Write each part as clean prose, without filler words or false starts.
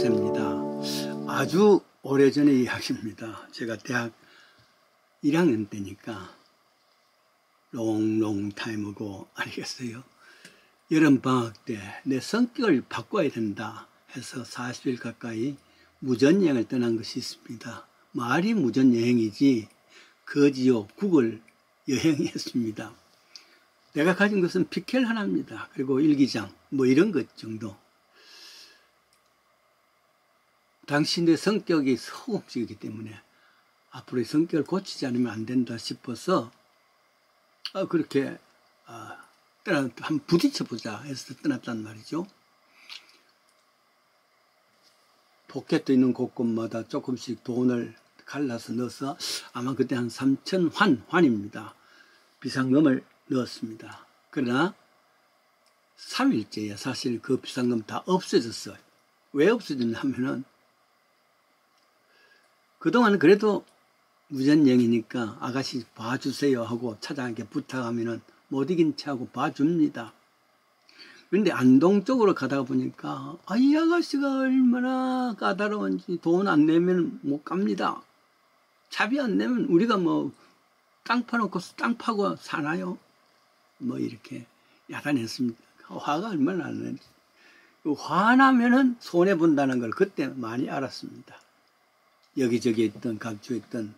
14세입니다. 아주 오래전의 이야기입니다. 제가 대학 1학년 때니까 롱 타임 어고 아니겠어요? 여름방학 때 내 성격을 바꿔야 된다 해서 40일 가까이 무전여행을 떠난 것이 있습니다. 말이 무전여행이지 거지요 국을 여행했습니다. 내가 가진 것은 피켈 하나입니다. 그리고 일기장 뭐 이런 것 정도. 당시 내 성격이 소음식이기 때문에 앞으로의 성격을 고치지 않으면 안 된다 싶어서 그렇게 한번 부딪혀보자 해서 떠났단 말이죠. 포켓도 있는 곳곳마다 조금씩 돈을 갈라서 넣어서 아마 그때 한 3,000환입니다. 비상금을 넣었습니다. 그러나 3일째에 사실 그 비상금 다 없어졌어요. 왜 없어졌냐 하면은 그동안 그래도 무전여행이니까 아가씨 봐주세요 하고 차장에게 부탁하면은 못 이긴 채 하고 봐줍니다. 그런데 안동 쪽으로 가다 보니까 이 아가씨가 얼마나 까다로운지 돈 안 내면 못 갑니다. 차비 안 내면 우리가 뭐 땅 파놓고 땅 파고 사나요? 뭐 이렇게 야단했습니다. 화가 얼마나 나는지. 화나면은 손해본다는 걸 그때 많이 알았습니다. 여기저기 있던 갑주에 있던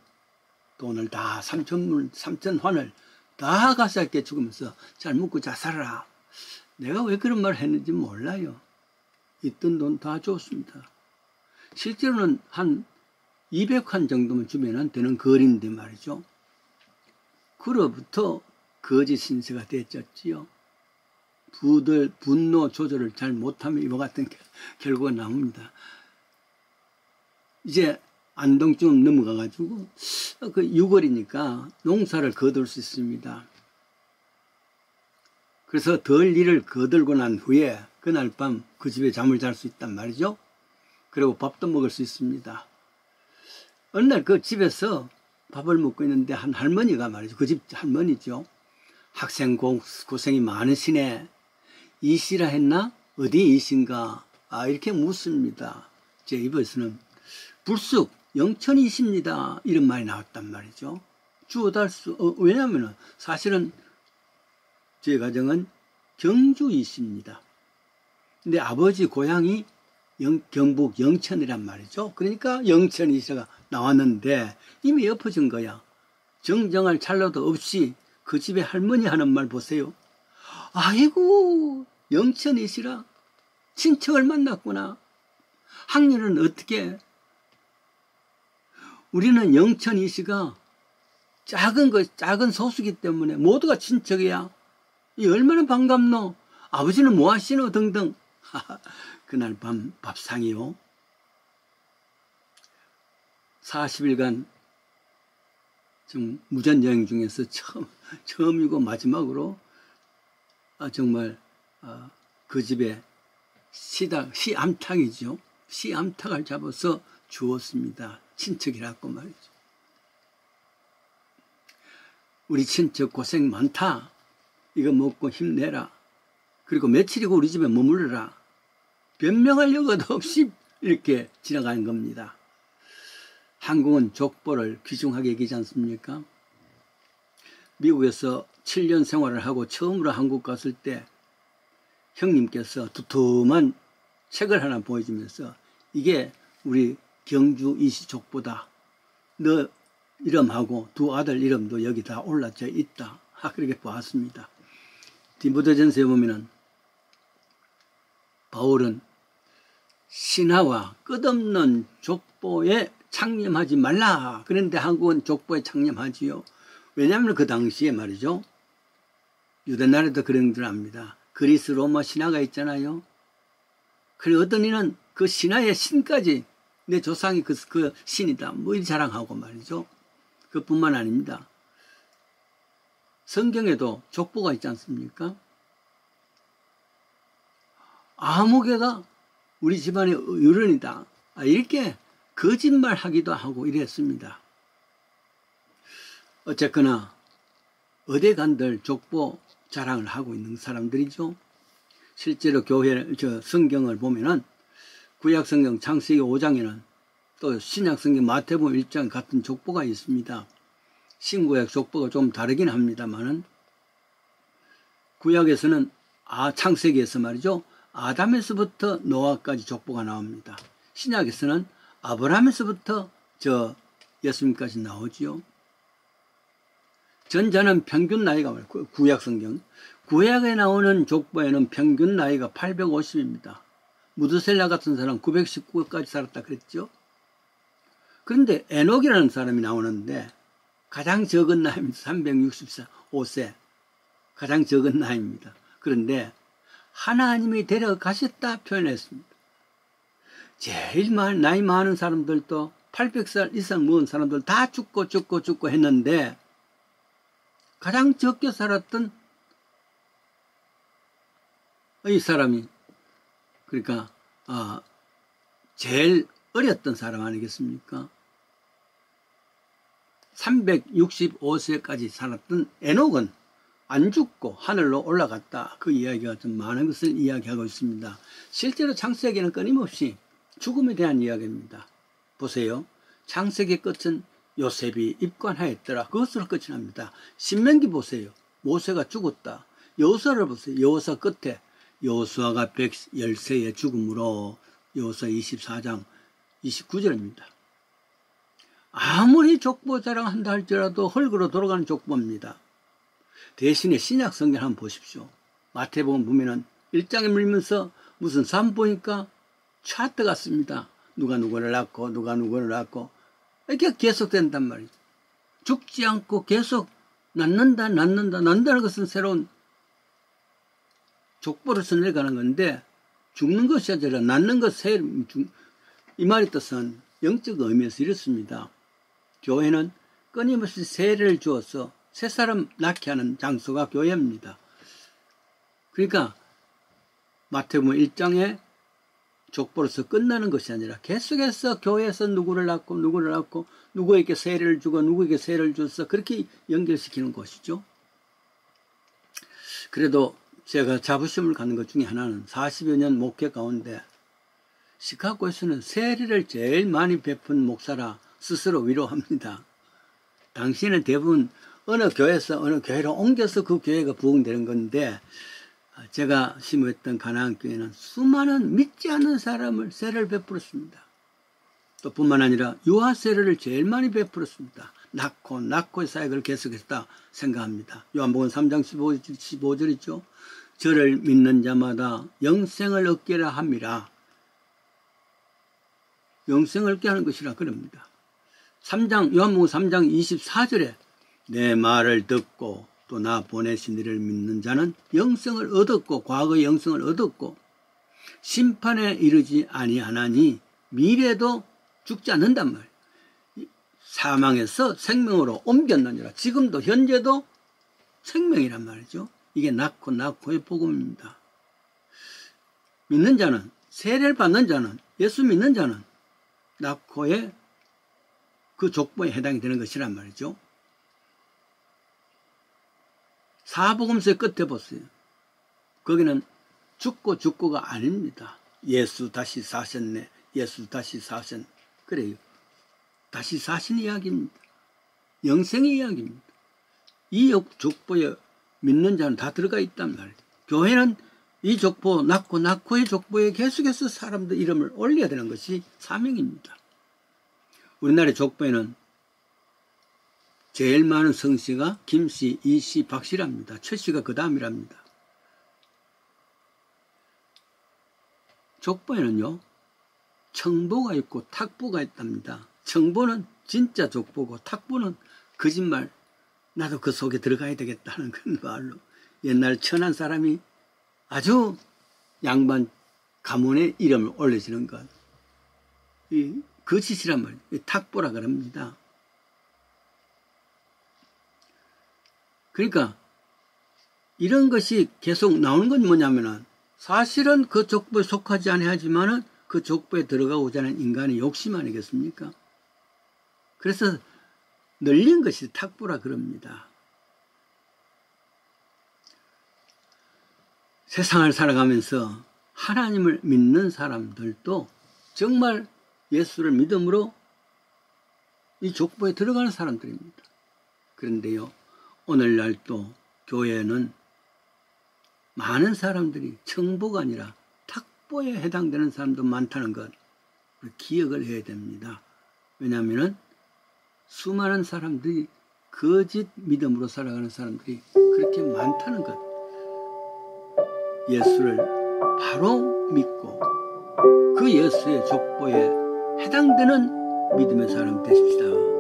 돈을 다 3,000환을 다 가사있게 죽으면서 잘 먹고 잘 살아라. 내가 왜 그런 말을 했는지 몰라요. 있던 돈 다 줬습니다. 실제로는 한 200환 정도만 주면 되는 거리인데 말이죠. 그로부터 거짓 신세가 됐었지요. 분노 조절을 잘 못하면 이와 같은 결과가 나옵니다. 이제 안동쯤 넘어가가지고 그 6월이니까 농사를 거둘 수 있습니다. 그래서 덜 일을 거들고 난 후에 그날 밤 그 집에 잠을 잘 수 있단 말이죠. 그리고 밥도 먹을 수 있습니다. 어느 날 그 집에서 밥을 먹고 있는데 한 할머니가 말이죠. 그 집 할머니죠. 학생 고생이 많으시네. 이시라 했나? 어디 이신가? 이렇게 묻습니다. 제 입에서는 불쑥 영천이십니다. 이런 말이 나왔단 말이죠. 주어달수 왜냐하면 사실은 제 가정은 경주이십니다. 근데 아버지 고향이 경북 영천이란 말이죠. 그러니까 영천이시가 나왔는데 이미 엎어진 거야. 정정할 찰나도 없이 그 집에 할머니 하는 말 보세요. 아이고 영천이시라 친척을 만났구나. 학년은 어떻게 우리는 영천이시가 작은 소수기 때문에 모두가 친척이야. 이 얼마나 반갑노. 아버지는 뭐 하시노 등등. 그날 밤 밥상이요. 40일간 좀 무전여행 중에서 처음이고 마지막으로 정말 그 집에 시암탉이죠. 시암탉을 잡아서 주었습니다. 친척이라고 말이죠. 우리 친척 고생 많다. 이거 먹고 힘내라. 그리고 며칠이고 우리 집에 머무르라. 변명할 여과도 없이 이렇게 지나가는 겁니다. 한국은 족보를 귀중하게 여기지 않습니까? 미국에서 7년 생활을 하고 처음으로 한국 갔을 때 형님께서 두툼한 책을 하나 보여주면서 이게 우리 경주 이시 족보다. 너 이름하고 두 아들 이름도 여기 다 올라져 있다. 그렇게 보았습니다. 디모데전서에 보면은 바울은 신하와 끝없는 족보에 창념하지 말라. 그런데 한국은 족보에 창념하지요. 왜냐하면 그 당시에 말이죠. 유대나라도 그런 줄 압니다. 그리스 로마 신화가 있잖아요. 그리고 어떤 이는 그 신화의 신까지 내 조상이 그 신이다. 뭐 이 자랑하고 말이죠. 그뿐만 아닙니다. 성경에도 족보가 있지 않습니까? 아무개가 우리 집안의 어른이다. 이렇게 거짓말하기도 하고 이랬습니다. 어쨌거나 어디 간들 족보 자랑을 하고 있는 사람들이죠. 실제로 성경을 보면은 구약성경 창세기 5장에는 또 신약성경 마태복음 1장 같은 족보가 있습니다. 신구약 족보가 좀 다르긴 합니다만은 구약에서는 창세기에서 말이죠. 아담에서부터 노아까지 족보가 나옵니다. 신약에서는 아브라함에서부터 예수님까지 나오지요. 전자는 평균 나이가 구약성경. 구약에 나오는 족보에는 평균 나이가 850입니다. 무드셀라 같은 사람 919까지 살았다 그랬죠. 그런데 에녹이라는 사람이 나오는데 가장 적은 나이입니다. 365세. 가장 적은 나이입니다. 그런데 하나님이 데려가셨다 표현했습니다. 제일 나이 많은 사람들도 800살 이상 먹은 사람들 다 죽고 했는데 가장 적게 살았던 이 사람이 그러니까 제일 어렸던 사람 아니겠습니까? 365세까지 살았던 에녹은 안 죽고 하늘로 올라갔다. 그 이야기가 좀 많은 것을 이야기하고 있습니다. 실제로 창세기는 끊임없이 죽음에 대한 이야기입니다. 보세요. 창세기 끝은 요셉이 입관하였더라. 그것으로 끝이 납니다. 신명기 보세요. 모세가 죽었다. 여호수아를 보세요. 여호수아 끝에 여호수아가 110세의 죽음으로 여호수아 24장 29절입니다. 아무리 족보 자랑한다 할지라도 흙으로 돌아가는 족보입니다. 대신에 신약 성경 한번 보십시오. 마태복음 보면은 1장에 밀면서 무슨 산 보니까 차트 같습니다. 누가 누구를 낳고 누가 누구를 낳고 이렇게 계속된단 말이죠. 죽지 않고 계속 낳는다는 것은 새로운 족보로서 내려가는 건데 죽는 것이 아니라 낳는 것, 이 말의 뜻은 영적 의미에서 이렇습니다. 교회는 끊임없이 세례를 주어서 새 사람 낳게 하는 장소가 교회입니다. 그러니까 마태복음 1장에 족보로서 끝나는 것이 아니라 계속해서 교회에서 누구를 낳고 누구에게 세례를 주고 누구에게 세례를 줘서 그렇게 연결시키는 것이죠. 그래도 제가 자부심을 갖는 것 중에 하나는 40여 년 목회 가운데 시카고에서는 세례를 제일 많이 베푼 목사라 스스로 위로합니다. 당신은 대부분 어느 교회에서 어느 교회로 옮겨서 그 교회가 부흥되는 건데 제가 심었던 가나안 교회는 수많은 믿지 않는 사람을 세례를 베풀었습니다. 또 뿐만 아니라 유아 세례를 제일 많이 베풀었습니다. 낳고의 사역을 계속했다 생각합니다. 요한복음 3장 15절이죠. 저를 믿는 자마다 영생을 얻게라 함이라. 영생을 얻게 하는 것이라 그럽니다. 요한복음 3장 24절에 내 말을 듣고 또 나 보내신 이를 믿는 자는 영생을 얻었고 과거의 영생을 얻었고 심판에 이르지 아니하나니 미래도 죽지 않는단 말이에요. 사망에서 생명으로 옮겼느니라. 지금도 현재도 생명이란 말이죠. 이게 낳고의 복음입니다. 믿는 자는, 세례를 받는 자는, 예수 믿는 자는 낳고의 그 족보에 해당이 되는 것이란 말이죠. 사복음서의 끝에 보세요. 거기는 죽고가 아닙니다. 예수 다시 사셨네. 예수 다시 사신. 그래요. 다시 사신 이야기입니다. 영생의 이야기입니다. 이 족보에 믿는 자는 다 들어가 있단 말이에요. 교회는 이 족보, 낳고의 족보에 계속해서 사람들 이름을 올려야 되는 것이 사명입니다. 우리나라의 족보에는 제일 많은 성씨가 김씨, 이씨, 박씨랍니다. 최씨가 그 다음이랍니다. 족보에는요, 청보가 있고 탁보가 있답니다. 청보는 진짜 족보고 탁보는 거짓말, 나도 그 속에 들어가야 되겠다는 그런 말로 옛날 천한 사람이 아주 양반 가문의 이름을 올려주는 것. 이 거짓이란 말이에요. 탁보라 그럽니다. 그러니까 이런 것이 계속 나오는 건 뭐냐면은 사실은 그 족보에 속하지 아니하지만은 그 족보에 들어가고자 하는 인간의 욕심 아니겠습니까? 그래서 늘린 것이 탁보라 그럽니다. 세상을 살아가면서 하나님을 믿는 사람들도 정말 예수를 믿음으로 이 족보에 들어가는 사람들입니다. 그런데요, 오늘날 또 교회는 많은 사람들이 청보가 아니라 탁보에 해당되는 사람도 많다는 것 기억을 해야 됩니다. 왜냐하면 수많은 사람들이 거짓 믿음으로 살아가는 사람들이 그렇게 많다는 것. 예수를 바로 믿고 그 예수의 족보에 해당되는 믿음의 사람 되십시다.